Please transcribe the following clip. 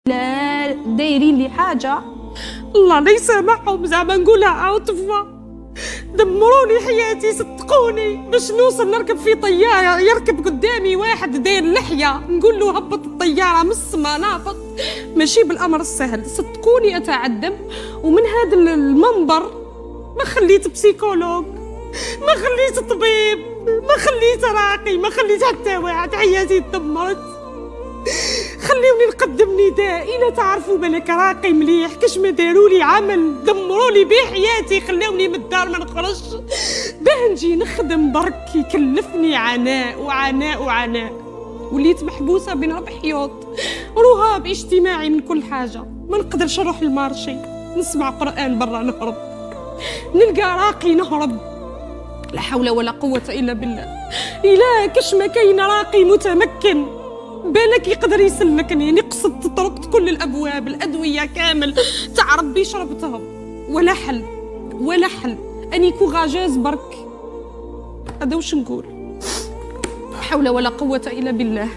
لا دايرين لي حاجه الله لا يسامحهم، زعما نقولها عاطفه، دمروني حياتي صدقوني باش نوصل نركب في طياره يركب قدامي واحد داير لحيه نقول له هبط الطياره من السما نافط، ماشي بالامر السهل صدقوني اتعذب. ومن هذا المنبر ما خليت بسيكولوج، ما خليت طبيب، ما خليت راقي، ما خليت حتى واحد، حياتي تدمرت. خليوني نقدم نداء إلا تعرفوا بالك راقي مليح كاش ما داروا لي عمل دمروا لي بيه حياتي، خلاوني من الدار ما نخرجش باه نجي نخدم برك يكلفني عناء وعناء وعناء. وليت محبوسه بين ربع حيوط، رهاب اجتماعي من كل حاجه، ما نقدرش نروح المارشي، نسمع قرآن برا نهرب، نلقى راقي نهرب، لا حول ولا قوه الا بالله. الا كاش ما كاين راقي متمكن بالك يقدر يسلكني، نقصد طرقت كل الابواب، الادويه كامل تاع ربي شربتهم، ولا حل ولا حل، اني كوراجاز برك. هذا واش نقول، لا حول ولا قوه الا بالله.